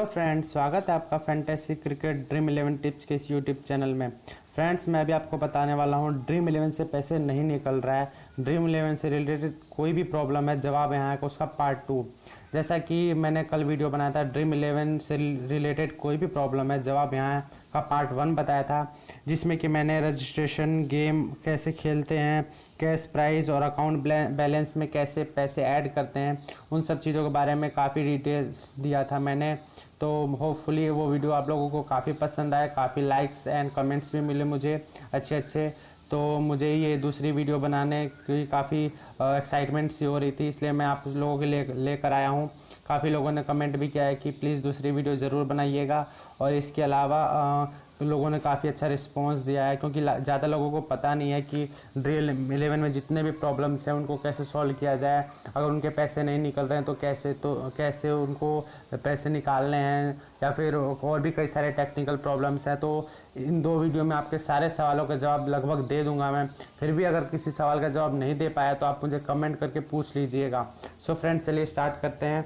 Hello friends, स्वागत है आपका फैंटेसी क्रिकेट ड्रीम 11 टिप्स के इस यूट्यूब चैनल में। फ्रेंड्स, मैं अभी आपको बताने वाला हूं ड्रीम 11 से पैसे नहीं निकल रहा है। ड्रीम 11 से रिलेटेड कोई भी प्रॉब्लम है, जवाब यहाँ है उसका पार्ट 2। जैसा कि मैंने कल वीडियो बनाया था ड्रीम 11 से रिलेटेड कोई भी प्रॉब्लम है, जवाब यहाँ का पार्ट 1 बताया था, जिसमें कि मैंने रजिस्ट्रेशन, गेम कैसे खेलते हैं, कैश प्राइस और अकाउंट बैलेंस में कैसे पैसे ऐड करते हैं, उन सब चीज़ों के बारे में काफ़ी डिटेल्स दिया था मैंने। तो होपफुली वो वीडियो आप लोगों को काफ़ी पसंद आए, काफ़ी लाइक्स एंड कमेंट्स भी मिले मुझे अच्छे। तो मुझे ये दूसरी वीडियो बनाने की काफ़ी एक्साइटमेंट सी हो रही थी, इसलिए मैं आप लोगों के लिए लेकर आया हूँ। काफ़ी लोगों ने कमेंट भी किया है कि प्लीज़ दूसरी वीडियो ज़रूर बनाइएगा, और इसके अलावा लोगों ने काफ़ी अच्छा रिस्पांस दिया है, क्योंकि ज़्यादा लोगों को पता नहीं है कि ड्रीम 11 में जितने भी प्रॉब्लम्स हैं उनको कैसे सॉल्व किया जाए। अगर उनके पैसे नहीं निकल रहे हैं तो कैसे उनको पैसे निकालने हैं, या फिर और भी कई सारे टेक्निकल प्रॉब्लम्स हैं। तो इन 2 वीडियो में आपके सारे सवालों का जवाब लगभग दे दूंगा मैं। फिर भी अगर किसी सवाल का जवाब नहीं दे पाया तो आप मुझे कमेंट करके पूछ लीजिएगा। सो फ्रेंड्स, चलिए स्टार्ट करते हैं।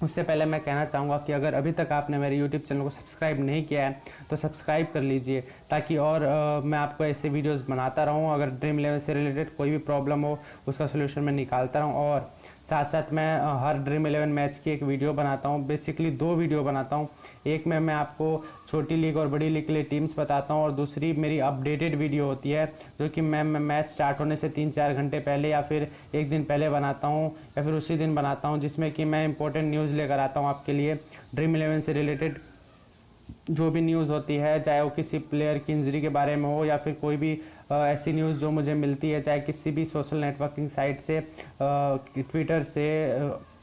उससे पहले मैं कहना चाहूँगा कि अगर अभी तक आपने मेरे YouTube चैनल को सब्सक्राइब नहीं किया है तो सब्सक्राइब कर लीजिए, ताकि और मैं आपको ऐसे वीडियोस बनाता रहूँ। अगर ड्रीम 11 से रिलेटेड कोई भी प्रॉब्लम हो उसका सोल्यूशन मैं निकालता रहूँ, और साथ साथ मैं हर ड्रीम 11 मैच की एक वीडियो बनाता हूँ। बेसिकली 2 वीडियो बनाता हूँ। एक में मैं आपको छोटी लीग और बड़ी लीग के लिए टीम्स बताता हूँ, और दूसरी मेरी अपडेटेड वीडियो होती है, जो कि मैं मैच स्टार्ट होने से 3-4 घंटे पहले या फिर एक दिन पहले बनाता हूँ, या फिर उसी दिन बनाता हूँ, जिसमें कि मैं इंपॉर्टेंट न्यूज़ लेकर आता हूँ आपके लिए। ड्रीम 11 से रिलेटेड जो भी न्यूज़ होती है, चाहे वो किसी प्लेयर की इंजरी के बारे में हो या फिर कोई भी ऐसी न्यूज़ जो मुझे मिलती है, चाहे किसी भी सोशल नेटवर्किंग साइट से, ट्विटर से,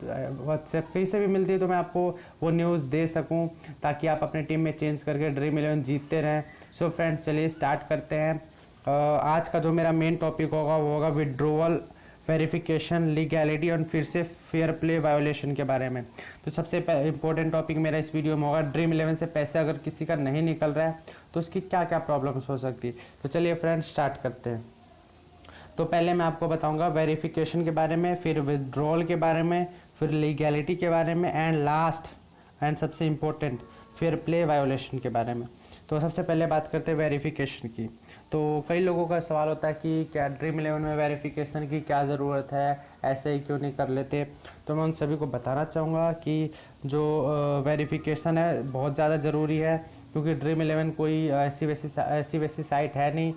व्हाट्सएप कहीं से भी मिलती है, तो मैं आपको वो न्यूज़ दे सकूं, ताकि आप अपने टीम में चेंज करके ड्रीम 11 जीतते रहें। सो फ्रेंड्स, चलिए स्टार्ट करते हैं। आज का जो मेरा मेन टॉपिक होगा वो होगा विड्रोवल, वेरिफिकेशन, लीगैलिटी और फिर से फेयर प्ले वायोलेशन के बारे में। तो सबसे इंपॉर्टेंट टॉपिक मेरा इस वीडियो में होगा ड्रीम 11 से पैसे अगर किसी का नहीं निकल रहा है तो उसकी क्या क्या प्रॉब्लम्स हो सकती है। तो चलिए फ्रेंड्स, स्टार्ट करते हैं। तो पहले मैं आपको बताऊंगा वेरिफिकेशन के बारे में, फिर विड्रॉल के बारे में, फिर लीगैलिटी के बारे में, एंड लास्ट एंड सबसे इम्पोर्टेंट फेयर प्ले वायोलेशन के बारे में। तो सबसे पहले बात करते हैं वेरिफिकेशन की। तो कई लोगों का सवाल होता है कि क्या ड्रीम 11 में वेरिफिकेशन की क्या ज़रूरत है, ऐसे ही क्यों नहीं कर लेते। तो मैं उन सभी को बताना चाहूँगा कि जो वेरिफिकेशन है बहुत ज़्यादा ज़रूरी है, क्योंकि ड्रीम 11 कोई ऐसी वैसी साइट है नहीं,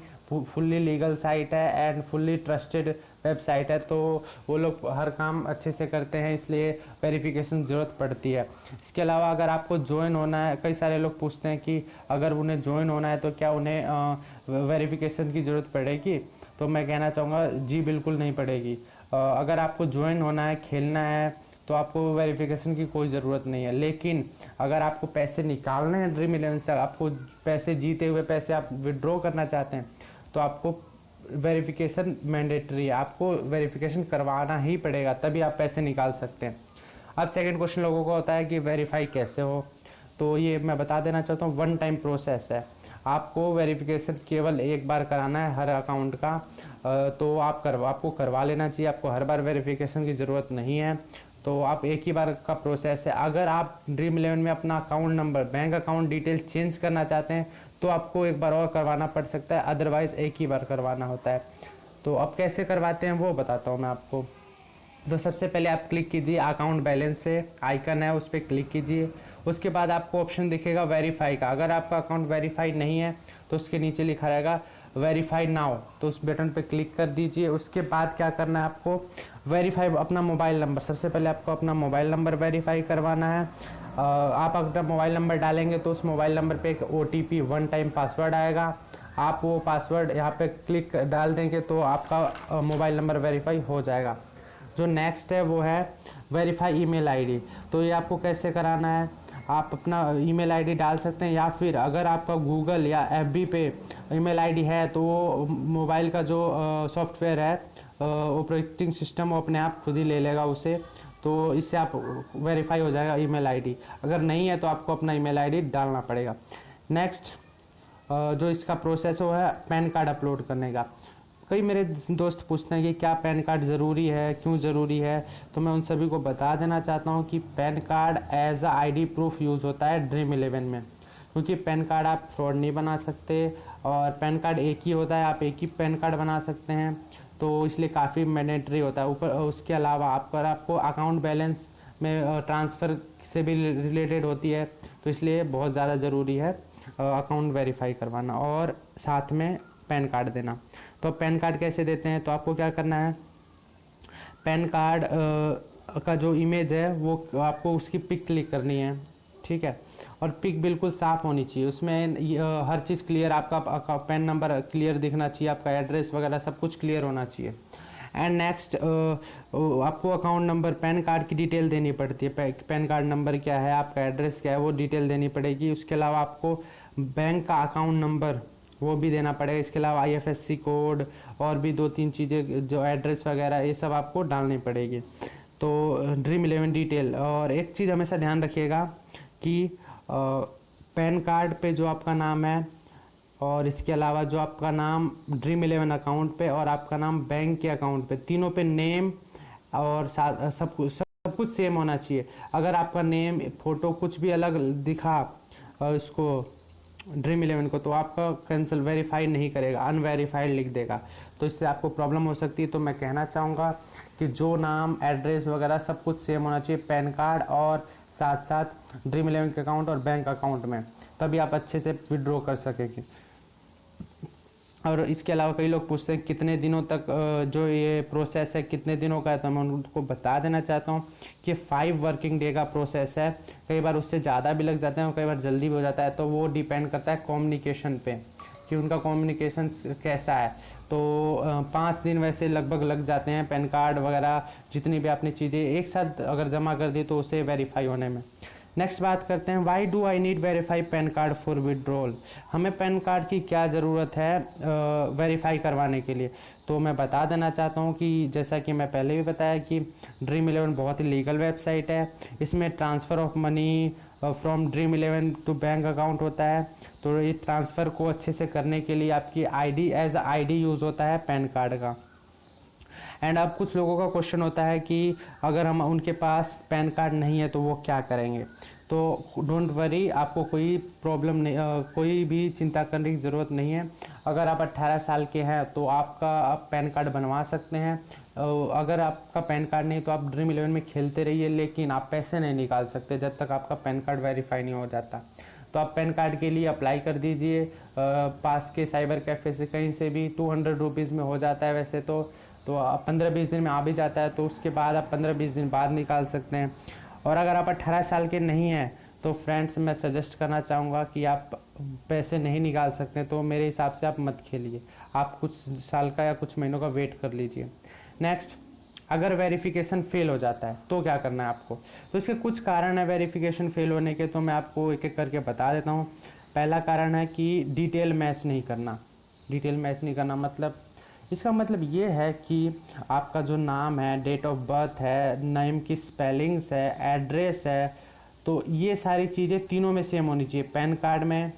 फुल्ली लीगल साइट है एंड फुल्ली ट्रस्टेड वेबसाइट है। तो वो लोग हर काम अच्छे से करते हैं, इसलिए वेरिफिकेशन ज़रूरत पड़ती है। इसके अलावा अगर आपको ज्वाइन होना है, कई सारे लोग पूछते हैं कि अगर उन्हें ज्वाइन होना है तो क्या उन्हें वेरिफिकेशन की ज़रूरत पड़ेगी। तो मैं कहना चाहूँगा जी बिल्कुल नहीं पड़ेगी। अगर आपको ज्वाइन होना है, खेलना है, तो आपको वेरिफिकेशन की कोई ज़रूरत नहीं है। लेकिन अगर आपको पैसे निकालने हैं ड्रीम 11 से, आपको पैसे जीते हुए पैसे आप विड्रॉ करना चाहते हैं, तो आपको वेरिफिकेशन मैंडेटरी है, आपको वेरिफिकेशन करवाना ही पड़ेगा, तभी आप पैसे निकाल सकते हैं। अब सेकंड क्वेश्चन लोगों का होता है कि वेरीफाई कैसे हो। तो ये मैं बता देना चाहता हूँ, 1 टाइम प्रोसेस है। आपको वेरिफिकेशन केवल एक बार कराना है हर अकाउंट का, तो आपको करवा लेना चाहिए। आपको हर बार वेरिफिकेशन की ज़रूरत नहीं है, तो आप एक ही बार का प्रोसेस है। अगर आप ड्रीम 11 में अपना account number, bank account details change करना चाहते हैं तो आपको एक बार और करवाना पड़ सकता है, अदरवाइज़ एक ही बार करवाना होता है। तो अब कैसे करवाते हैं वो बताता हूँ मैं आपको। तो सबसे पहले आप क्लिक कीजिए अकाउंट बैलेंस पे, आइकन है उस पर क्लिक कीजिए। उसके बाद आपको ऑप्शन दिखेगा वेरीफाई का। अगर आपका अकाउंट वेरीफाई नहीं है तो उसके नीचे लिखा रहेगा वेरीफाई नाउ, तो उस बटन पे क्लिक कर दीजिए। उसके बाद क्या करना है, आपको वेरीफाई अपना मोबाइल नंबर, सबसे पहले आपको अपना मोबाइल नंबर वेरीफाई करवाना है। आप अगर मोबाइल नंबर डालेंगे तो उस मोबाइल नंबर पे एक OTP 1 टाइम पासवर्ड आएगा। आप वो पासवर्ड यहाँ पे क्लिक डाल देंगे तो आपका मोबाइल नंबर वेरीफाई हो जाएगा। जो नेक्स्ट है वो है वेरीफाई ईमेल आईडी। तो ये आपको कैसे कराना है, आप अपना ईमेल आईडी डाल सकते हैं, या फिर अगर आपका गूगल या FB पे ईमेल आईडी है तो वो मोबाइल का जो सॉफ्टवेयर है, ऑपरेटिंग सिस्टम, वो अपने आप खुद ही ले लेगा उसे। तो इससे आप वेरीफाई हो जाएगा ईमेल आईडी। अगर नहीं है तो आपको अपना ईमेल आईडी डालना पड़ेगा। नेक्स्ट जो इसका प्रोसेस वो है पैन कार्ड अपलोड करने का। कई मेरे दोस्त पूछते हैं कि क्या पैन कार्ड ज़रूरी है, क्यों ज़रूरी है, तो मैं उन सभी को बता देना चाहता हूँ कि PAN card as a ID proof use होता है ड्रीम इलेवन में, क्योंकि पैन कार्ड आप फ्रॉड नहीं बना सकते और पैन कार्ड एक ही होता है, आप एक ही पैन कार्ड बना सकते हैं, तो इसलिए काफ़ी मैंडेटरी होता है। ऊपर उसके अलावा आपको अकाउंट बैलेंस में ट्रांसफ़र से भी रिलेटेड होती है, तो इसलिए बहुत ज़्यादा ज़रूरी है अकाउंट वेरीफाई करवाना और साथ में पैन कार्ड देना। तो पैन कार्ड कैसे देते हैं, तो आपको क्या करना है, पैन कार्ड का जो इमेज है वो आपको उसकी पिक क्लिक करनी है, ठीक है, और पिक बिल्कुल साफ़ होनी चाहिए, उसमें हर चीज़ क्लियर, आपका पैन नंबर क्लियर दिखना चाहिए, आपका एड्रेस वगैरह सब कुछ क्लियर होना चाहिए। एंड नेक्स्ट आपको अकाउंट नंबर, पैन कार्ड की डिटेल देनी पड़ती है, पैन कार्ड नंबर क्या है, आपका एड्रेस क्या है, वो डिटेल देनी पड़ेगी। उसके अलावा आपको बैंक का अकाउंट नंबर वो भी देना पड़ेगा। इसके अलावा IFSC कोड और भी 2-3 चीज़ें जो एड्रेस वगैरह ये सब आपको डालनी पड़ेगी। तो ड्रीम इलेवन डिटेल, और एक चीज़ हमेशा ध्यान रखिएगा कि पैन कार्ड पे जो आपका नाम है और इसके अलावा जो आपका नाम ड्रीम इलेवन अकाउंट पे और आपका नाम बैंक के अकाउंट पे, तीनों पे नेम और सब कुछ सेम होना चाहिए। अगर आपका नेम, फ़ोटो कुछ भी अलग दिखा इसको ड्रीम इलेवन को, तो आपका कैंसिल, वेरीफाई नहीं करेगा, अनवेरीफाइड लिख देगा, तो इससे आपको प्रॉब्लम हो सकती है। तो मैं कहना चाहूँगा कि जो नाम, एड्रेस वगैरह सब कुछ सेम होना चाहिए पैन कार्ड और साथ साथ ड्रीम इलेवन के अकाउंट और बैंक अकाउंट में, तभी आप अच्छे से विड्रॉ कर सकेंगे। और इसके अलावा कई लोग पूछते हैं कितने दिनों तक जो ये प्रोसेस है कितने दिनों का है, तो मैं उनको बता देना चाहता हूँ कि 5 वर्किंग डे का प्रोसेस है। कई बार उससे ज़्यादा भी लग जाते हैं और कई बार जल्दी भी हो जाता है, तो वो डिपेंड करता है कम्युनिकेशन पे कि उनका कम्युनिकेशन कैसा है। तो 5 दिन वैसे लगभग लग जाते हैं पैन कार्ड वगैरह जितनी भी आपने चीज़ें एक साथ अगर जमा कर दी तो उसे वेरीफाई होने में। नेक्स्ट बात करते हैं, why do I need verify pan card for withdrawal, हमें पैन कार्ड की क्या ज़रूरत है वेरीफाई करवाने के लिए। तो मैं बता देना चाहता हूँ कि जैसा कि मैं पहले भी बताया कि ड्रीम इलेवन बहुत ही लीगल वेबसाइट है, इसमें transfer of money from Dream eleven to bank account होता है। तो ये ट्रांसफ़र को अच्छे से करने के लिए आपकी आईडी एज आईडी यूज़ होता है पैन कार्ड का। एंड अब कुछ लोगों का क्वेश्चन होता है कि अगर हम उनके पास पैन कार्ड नहीं है तो वो क्या करेंगे। तो डोंट वरी, आपको कोई प्रॉब्लम नहीं, कोई भी चिंता करने की ज़रूरत नहीं है। अगर आप 18 साल के हैं तो आप पैन कार्ड बनवा सकते हैं। अगर आपका पैन कार्ड नहीं तो आप ड्रीम इलेवन में खेलते रहिए, लेकिन आप पैसे नहीं निकाल सकते जब तक आपका पैन कार्ड वेरीफाई नहीं हो जाता। तो आप पैन कार्ड के लिए अप्लाई कर दीजिए पास के साइबर कैफ़े से, कहीं से भी 200 रुपीज़ में हो जाता है वैसे तो 15-20 दिन में आ भी जाता है, तो उसके बाद आप 15-20 दिन बाद निकाल सकते हैं। और अगर आप 18 साल के नहीं हैं तो फ्रेंड्स मैं सजेस्ट करना चाहूँगा कि आप पैसे नहीं निकाल सकते तो मेरे हिसाब से आप मत खेलिए, आप कुछ साल का या कुछ महीनों का वेट कर लीजिए। नेक्स्ट, अगर वेरिफिकेशन फेल हो जाता है तो क्या करना है आपको। तो इसके कुछ कारण है वेरिफिकेशन फेल होने के, तो मैं आपको एक एक करके बता देता हूँ। पहला कारण है कि डिटेल मैच नहीं करना। डिटेल मैच नहीं करना मतलब, इसका मतलब ये है कि आपका जो नाम है, डेट ऑफ बर्थ है, नेम की स्पेलिंग्स है, एड्रेस है, तो ये सारी चीज़ें तीनों में सेम होनी चाहिए। पैन कार्ड में,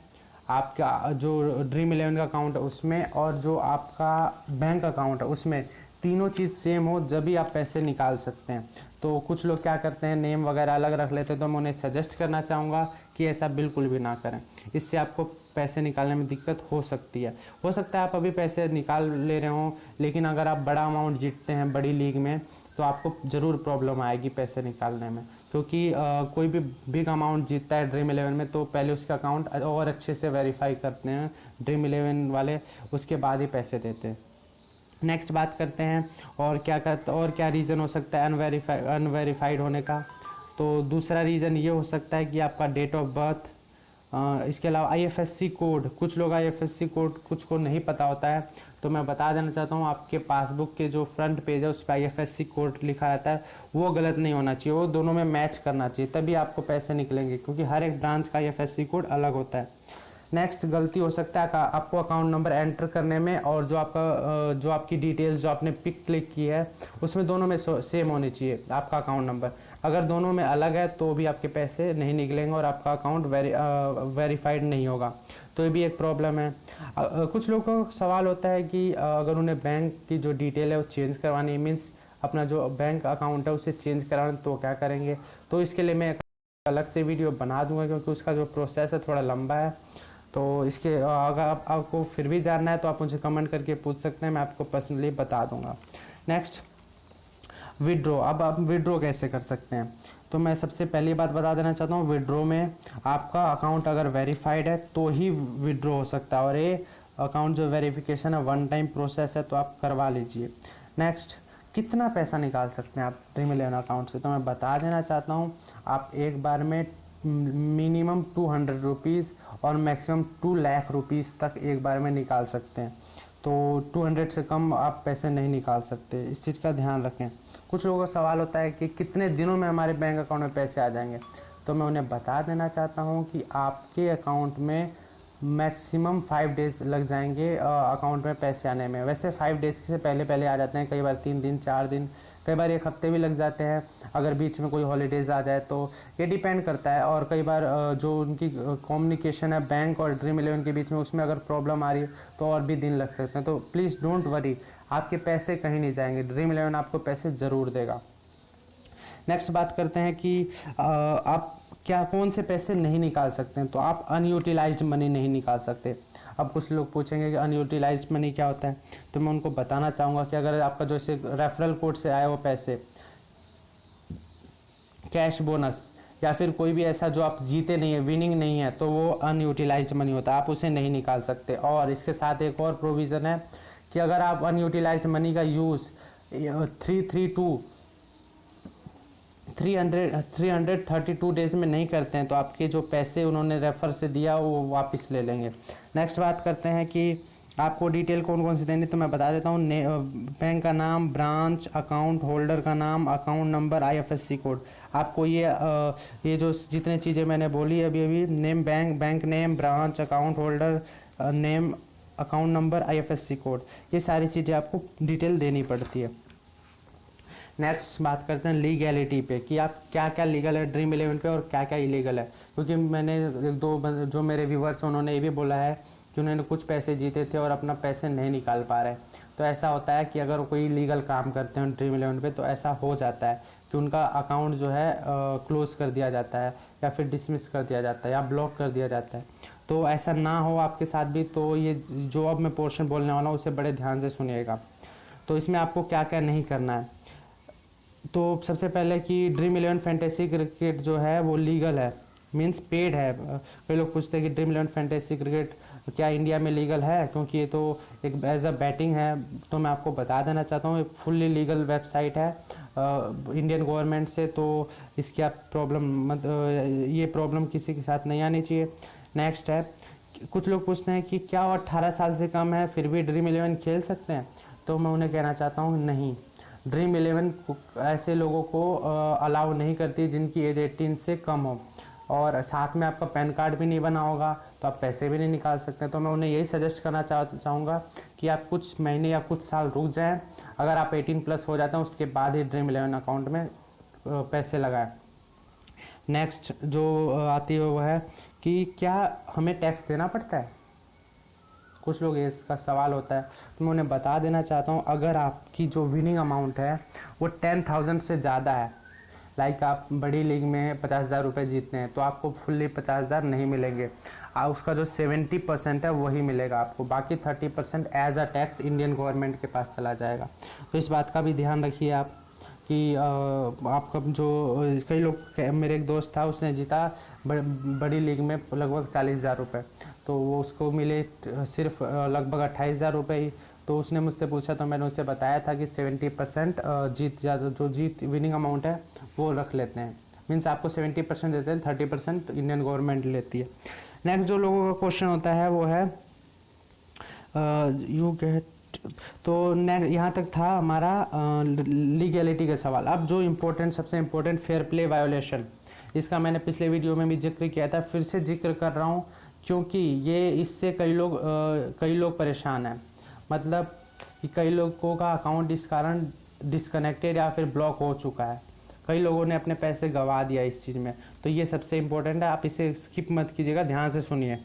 आपका जो ड्रीम इलेवन का अकाउंट है उसमें, और जो आपका बैंक अकाउंट है उसमें, तीनों चीज़ सेम हो जब भी आप पैसे निकाल सकते हैं। तो कुछ लोग क्या करते हैं, नेम वगैरह अलग रख लेते हैं, तो मैं उन्हें सजेस्ट करना चाहूँगा कि ऐसा बिल्कुल भी ना करें। इससे आपको पैसे निकालने में दिक्कत हो सकती है। हो सकता है आप अभी पैसे निकाल ले रहे हों, लेकिन अगर आप बड़ा अमाउंट जीतते हैं बड़ी लीग में तो आपको ज़रूर प्रॉब्लम आएगी पैसे निकालने में, क्योंकि कोई भी बिग अमाउंट जीतता है ड्रीम इलेवन में तो पहले उसका अकाउंट और अच्छे से वेरीफाई करते हैं ड्रीम इलेवन वाले, उसके बाद ही पैसे देते हैं। नेक्स्ट बात करते हैं और क्या रीज़न हो सकता है अनवेरीफाइड होने का। तो दूसरा रीज़न ये हो सकता है कि आपका डेट ऑफ बर्थ, इसके अलावा IFSC कोड, कुछ लोग IFSC कोड कुछ को नहीं पता होता है, तो मैं बता देना चाहता हूँ आपके पासबुक के जो फ्रंट पेज है उस पर IFSC कोड लिखा रहता है, वो गलत नहीं होना चाहिए, वो दोनों में मैच करना चाहिए, तभी आपको पैसे निकलेंगे, क्योंकि हर एक ब्रांच का IFSC कोड अलग होता है। नेक्स्ट गलती हो सकता है आपको अकाउंट नंबर एंटर करने में, और जो आपकी डिटेल्स जो आपने पिक क्लिक की है उसमें दोनों में सेम होनी चाहिए आपका अकाउंट नंबर। अगर दोनों में अलग है तो भी आपके पैसे नहीं निकलेंगे और आपका अकाउंट वेरीफाइड नहीं होगा, तो ये भी एक प्रॉब्लम है। कुछ लोगों का सवाल होता है कि अगर उन्हें बैंक की जो डिटेल है वो चेंज करवानी है, मीन्स अपना जो बैंक अकाउंट है उसे चेंज कराना, तो क्या करेंगे। तो इसके लिए मैं अलग से वीडियो बना दूंगा, क्योंकि उसका जो प्रोसेस है थोड़ा लंबा है। तो इसके अगर आपको फिर भी जानना है तो आप मुझे कमेंट करके पूछ सकते हैं, मैं आपको पर्सनली बता दूंगा। Next, withdraw. अब आप विड्रॉ कैसे कर सकते हैं, तो मैं सबसे पहली बात बता देना चाहता हूँ, विड्रॉ में आपका अकाउंट अगर वेरीफाइड है तो ही विड्रॉ हो सकता है, और ये अकाउंट जो वेरिफिकेशन है वन टाइम प्रोसेस है, तो आप करवा लीजिए। नेक्स्ट, कितना पैसा निकाल सकते हैं आप ड्रीम इलेवन अकाउंट से, तो मैं बता देना चाहता हूँ, आप एक बार में मिनिमम 200 रुपीज़ और मैक्सिमम 2 लाख रुपीज़ तक एक बार में निकाल सकते हैं। तो 200 से कम आप पैसे नहीं निकाल सकते, इस चीज़ का ध्यान रखें। कुछ लोगों का सवाल होता है कि कितने दिनों में हमारे बैंक अकाउंट में पैसे आ जाएंगे, तो मैं उन्हें बता देना चाहता हूँ कि आपके अकाउंट में मैक्सिमम 5 डेज़ लग जाएंगे अकाउंट में पैसे आने में। वैसे 5 डेज़ से पहले आ जाते हैं, कई बार 3 दिन 4 दिन, कई बार 1 हफ्ते भी लग जाते हैं अगर बीच में कोई हॉलीडेज़ आ जाए तो। ये डिपेंड करता है, और कई बार जो उनकी कम्युनिकेशन है बैंक और ड्रीम इलेवन के बीच में, उसमें अगर प्रॉब्लम आ रही है तो और भी दिन लग सकते हैं। तो प्लीज़ डोंट वरी, आपके पैसे कहीं नहीं जाएंगे, ड्रीम इलेवन आपको पैसे ज़रूर देगा। नेक्स्ट बात करते हैं कि आप क्या कौन से पैसे नहीं निकाल सकते हैं, तो आप अनयूटिलाइज्ड मनी नहीं निकाल सकते। अब कुछ लोग पूछेंगे कि अनयूटिलाइज्ड मनी क्या होता है, तो मैं उनको बताना चाहूँगा कि अगर आपका जो इसे रेफरल कोड से आया वो पैसे, कैश बोनस या फिर कोई भी ऐसा जो आप जीते नहीं है, विनिंग नहीं है, तो वो अनयूटिलाइज्ड मनी होता है, आप उसे नहीं निकाल सकते। और इसके साथ एक और प्रोविज़न है कि अगर आप अनयूटिलाइज्ड मनी का यूज़ 332 डेज में नहीं करते हैं, तो आपके जो पैसे उन्होंने रेफर से दिया वो वापस ले लेंगे। नेक्स्ट बात करते हैं कि आपको डिटेल कौन कौन सी देनी, तो मैं बता देता हूँ। बैंक का नाम, ब्रांच, अकाउंट होल्डर का नाम, अकाउंट नंबर, IFSC कोड। आपको ये जो जितने चीज़ें मैंने बोली अभी name, bank name, branch, account holder name, account number, IFSC code, ये सारी चीज़ें आपको डिटेल देनी पड़ती है। नेक्स्ट बात करते हैं लीगैलिटी पे, कि आप क्या क्या लीगल है ड्रीम इलेवन पे और क्या क्या इलीगल है। क्योंकि मैंने जो मेरे व्यूवर्स हैं उन्होंने ये भी बोला है कि उन्होंने कुछ पैसे जीते थे और अपना पैसे नहीं निकाल पा रहे। तो ऐसा होता है कि अगर कोई लीगल काम करते हैं ड्रीम इलेवन पे, तो ऐसा हो जाता है कि उनका अकाउंट जो है क्लोज कर दिया जाता है, या फिर डिसमिस कर दिया जाता है, या ब्लॉक कर दिया जाता है। तो ऐसा ना हो आपके साथ भी, तो ये जो अब मैं पोर्शन बोलने वाला हूँ उसे बड़े ध्यान से सुनिएगा। तो इसमें आपको क्या क्या नहीं करना है, तो सबसे पहले कि ड्रीम इलेवन फैंटेसी क्रिकेट जो है वो लीगल है, मींस पेड है। कई लोग पूछते हैं कि ड्रीम इलेवन फैंटेसी क्रिकेट क्या इंडिया में लीगल है, क्योंकि ये तो एक एज अ बैटिंग है। तो मैं आपको बता देना चाहता हूँ, फुल्ली लीगल वेबसाइट है इंडियन गवर्नमेंट से, तो इसकी आप ये प्रॉब्लम किसी के साथ नहीं आनी चाहिए। नेक्स्ट है, कुछ लोग पूछते हैं कि क्या वो 18 साल से कम है फिर भी ड्रीम इलेवन खेल सकते हैं, तो मैं उन्हें कहना चाहता हूँ नहीं, ड्रीम इलेवन ऐसे लोगों को अलाउ नहीं करती जिनकी एज 18 से कम हो, और साथ में आपका पैन कार्ड भी नहीं बना होगा तो आप पैसे भी नहीं निकाल सकते। तो मैं उन्हें यही सजेस्ट करना चाहूँगा कि आप कुछ महीने या कुछ साल रुक जाएं, अगर आप 18+ हो जाते हैं उसके बाद ही ड्रीम इलेवन अकाउंट में पैसे लगाएं। नेक्स्ट जो आती है वो है कि क्या हमें टैक्स देना पड़ता है, कुछ लोग इसका सवाल होता है, तो मैं उन्हें बता देना चाहता हूँ, अगर आपकी जो विनिंग अमाउंट है वो 10,000 से ज़्यादा है, लाइक आप बड़ी लीग में 50,000 रुपये जीतते हैं, तो आपको फुल्ली 50,000 नहीं मिलेंगे, उसका जो 70% है वही मिलेगा आपको, बाकी 30% as a tax Indian government के पास चला जाएगा। तो इस बात का भी ध्यान रखिए आप कि आपका जो कई लोग, मेरे एक दोस्त था उसने जीता बड़ी लीग में लगभग 40,000 रुपये, तो वो उसको मिले सिर्फ लगभग 28,000 रुपये ही। तो उसने मुझसे पूछा तो मैंने उसे बताया था कि 70% जीत विनिंग अमाउंट है वो रख लेते हैं, मीन्स आपको 70% देते हैं, 30% इंडियन गवर्नमेंट लेती है। नेक्स्ट जो लोगों का क्वेश्चन होता है वो है यू गेट, तो यहाँ तक था हमारा लीगैलिटी का सवाल। अब जो सबसे इम्पोर्टेंट फेयर प्ले वायोलेशन, इसका मैंने पिछले वीडियो में भी जिक्र किया था, फिर से जिक्र कर रहा हूँ क्योंकि ये इससे कई लोग परेशान हैं, मतलब कि कई लोगों का अकाउंट इस कारण डिस्कनेक्टेड या फिर ब्लॉक हो चुका है। कई लोगों ने अपने पैसे गंवा दिया इस चीज़ में। तो ये सबसे इम्पोर्टेंट है, आप इसे स्किप मत कीजिएगा, ध्यान से सुनिए।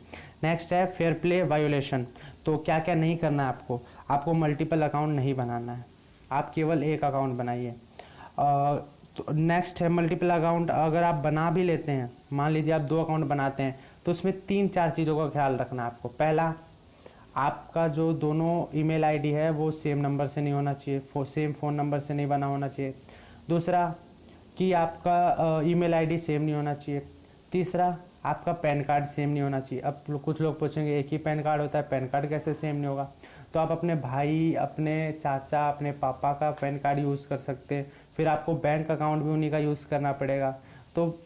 नेक्स्ट है फेयर प्ले वायोलेशन। तो क्या क्या नहीं करना है आपको, आपको मल्टीपल अकाउंट नहीं बनाना है, आप केवल एक अकाउंट बनाइए। तो नेक्स्ट है मल्टीपल अकाउंट अगर आप बना भी लेते हैं, मान लीजिए आप 2 अकाउंट बनाते हैं, तो उसमें 3-4 चीज़ों का ख्याल रखना है आपको। पहला, आपका जो दोनों ईमेल आईडी है वो सेम नंबर से नहीं होना चाहिए, सेम फ़ोन नंबर से नहीं बना होना चाहिए। दूसरा कि आपका ईमेल आईडी सेम नहीं होना चाहिए। तीसरा, आपका पैन कार्ड सेम नहीं होना चाहिए। अब कुछ लोग पूछेंगे एक ही पैन कार्ड होता है, पैन कार्ड कैसे सेम नहीं होगा? तो आप अपने भाई, अपने चाचा, अपने पापा का पैन कार्ड यूज़ कर सकते हैं, फिर आपको बैंक अकाउंट भी उन्हीं का यूज़ करना पड़ेगा। तो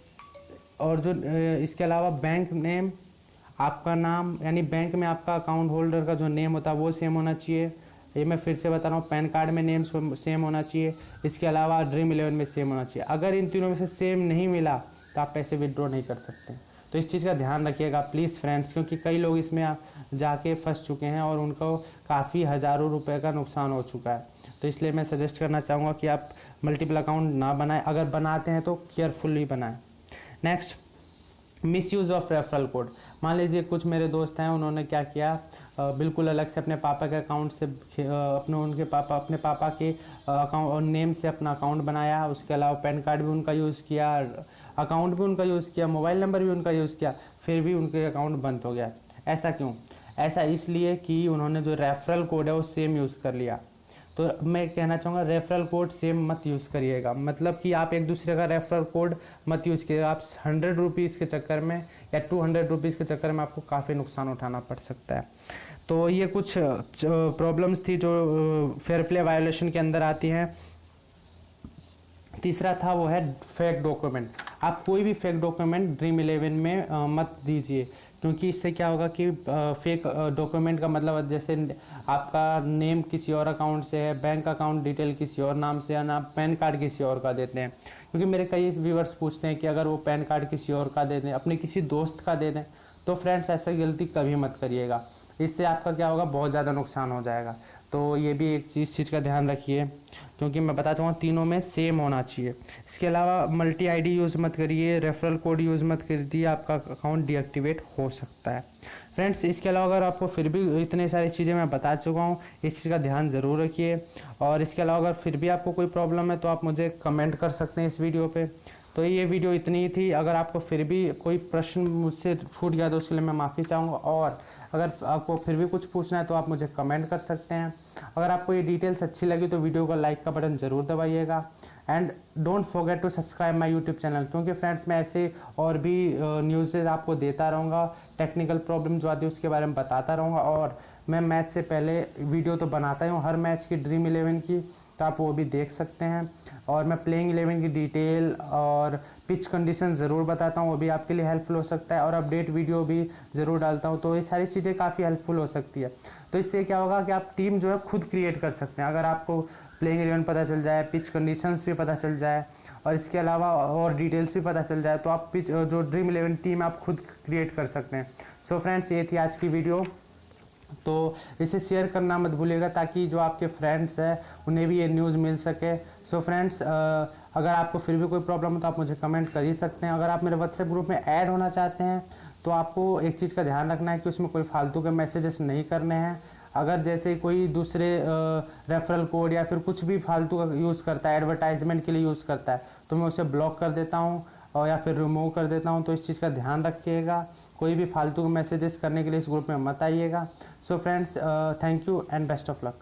और जो इसके अलावा बैंक नेम, आपका नाम यानी बैंक में आपका अकाउंट होल्डर का जो नेम होता है वो सेम होना चाहिए। ये मैं फिर से बता रहा हूँ, पैन कार्ड में नेम सेम होना चाहिए। इसके अलावा ड्रीम 11 में सेम होना चाहिए। अगर इन तीनों में से सेम नहीं मिला तो आप पैसे विड्रॉ नहीं कर सकते। तो इस चीज़ का ध्यान रखिएगा प्लीज़ फ्रेंड्स, क्योंकि कई लोग इसमें जाके फंस चुके हैं और उनको काफ़ी हज़ारों रुपए का नुकसान हो चुका है। तो इसलिए मैं सजेस्ट करना चाहूँगा कि आप मल्टीपल अकाउंट ना बनाएं, अगर बनाते हैं तो केयरफुली बनाएं। Next, misuse of referral code. मान लीजिए कुछ मेरे दोस्त हैं, उन्होंने क्या किया, बिल्कुल अलग से अपने पापा के अकाउंट से अपने पापा के अकाउंट और नेम से अपना अकाउंट बनाया। उसके अलावा पैन कार्ड भी उनका यूज़ किया, अकाउंट भी उनका यूज़ किया, मोबाइल नंबर भी उनका यूज़ किया, फिर भी उनके अकाउंट बंद हो गया। ऐसा क्यों? ऐसा इसलिए कि उन्होंने जो रेफरल कोड है वो सेम यूज़ कर लिया। तो मैं कहना चाहूँगा रेफरल कोड सेम मत यूज़ करिएगा, मतलब कि आप एक दूसरे का रेफरल कोड मत यूज़ कीजिएगा। आप 100 रुपीज़ के चक्कर में या 200 रुपीज़ के चक्कर में आपको काफ़ी नुकसान उठाना पड़ सकता है। तो ये कुछ प्रॉब्लम्स थी जो फेयर प्ले वायोलेशन के अंदर आती हैं। तीसरा था वो है फेक डॉक्यूमेंट। आप कोई भी फेक डॉक्यूमेंट ड्रीम 11 में मत दीजिए, क्योंकि इससे क्या होगा कि फेक डॉक्यूमेंट का मतलब जैसे आपका नेम किसी और अकाउंट से है, बैंक अकाउंट डिटेल किसी और नाम से है ना, पैन कार्ड किसी और का देते हैं। क्योंकि मेरे कई व्यूअर्स पूछते हैं कि अगर वो पैन कार्ड किसी और का दे दें, अपने किसी दोस्त का दे दें, तो फ्रेंड्स ऐसा गलती कभी मत करिएगा। इससे आपका क्या होगा, बहुत ज़्यादा नुकसान हो जाएगा। तो ये भी एक चीज़ का ध्यान रखिए, क्योंकि मैं बताता हूँ तीनों में सेम होना चाहिए। इसके अलावा मल्टी आईडी यूज़ मत करिए, रेफरल कोड यूज़ मत करिए, आपका अकाउंट डीएक्टिवेट हो सकता है। फ्रेंड्स, इसके अलावा अगर आपको फिर भी इतने सारी चीज़ें मैं बता चुका हूँ, इस चीज़ का ध्यान ज़रूर रखिए। और इसके अलावा अगर फिर भी आपको कोई प्रॉब्लम है तो आप मुझे कमेंट कर सकते हैं इस वीडियो पे। तो ये वीडियो इतनी ही थी। अगर आपको फिर भी कोई प्रश्न मुझसे छूट गया तो उसके लिए मैं माफ़ी चाहूँगा, और अगर आपको फिर भी कुछ पूछना है तो आप मुझे कमेंट कर सकते हैं। अगर आपको ये डिटेल्स अच्छी लगी तो वीडियो का लाइक का बटन ज़रूर दबाइएगा, and don't forget to subscribe my YouTube channel, क्योंकि फ्रेंड्स मैं ऐसे और भी न्यूज़ आपको देता रहूँगा, टेक्निकल प्रॉब्लम जो आती है उसके बारे में बताता रहूँगा। और मैं मैच से पहले वीडियो तो बनाता ही हूँ हर मैच की ड्रीम 11 की, तो आप वो भी देख सकते हैं। और मैं प्लेइंग 11 की डिटेल और पिच कंडीशन ज़रूर बताता हूँ, वो भी आपके लिए हेल्पफुल हो सकता है। और अपडेट वीडियो भी ज़रूर डालता हूँ, तो ये सारी चीज़ें काफ़ी हेल्पफुल हो सकती है। तो इससे क्या होगा कि आप टीम जो है खुद क्रिएट कर सकते हैं, अगर आपको प्लेइंग 11 पता चल जाए, पिच कंडीशंस भी पता चल जाए, और इसके अलावा और डिटेल्स भी पता चल जाए, तो आप पिच जो ड्रीम 11 टीम आप खुद क्रिएट कर सकते हैं। सो फ्रेंड्स, ये थी आज की वीडियो। तो इसे शेयर करना मत भूलिएगा, ताकि जो आपके फ्रेंड्स हैं उन्हें भी ये न्यूज़ मिल सके। सो फ्रेंड्स, अगर आपको फिर भी कोई प्रॉब्लम हो तो आप मुझे कमेंट कर ही सकते हैं। अगर आप मेरे व्हाट्सएप ग्रुप में ऐड होना चाहते हैं तो आपको एक चीज़ का ध्यान रखना है कि उसमें कोई फालतू के मैसेजेस नहीं करने हैं। अगर जैसे कोई दूसरे रेफरल कोड या फिर कुछ भी फालतू का यूज़ करता है, एडवर्टाइजमेंट के लिए यूज़ करता है, तो मैं उसे ब्लॉक कर देता हूँ और या फिर रिमूव कर देता हूँ। तो इस चीज़ का ध्यान रखिएगा, कोई भी फालतू के मैसेजेस करने के लिए इस ग्रुप में मत आइएगा। So friends, thank you and best of luck.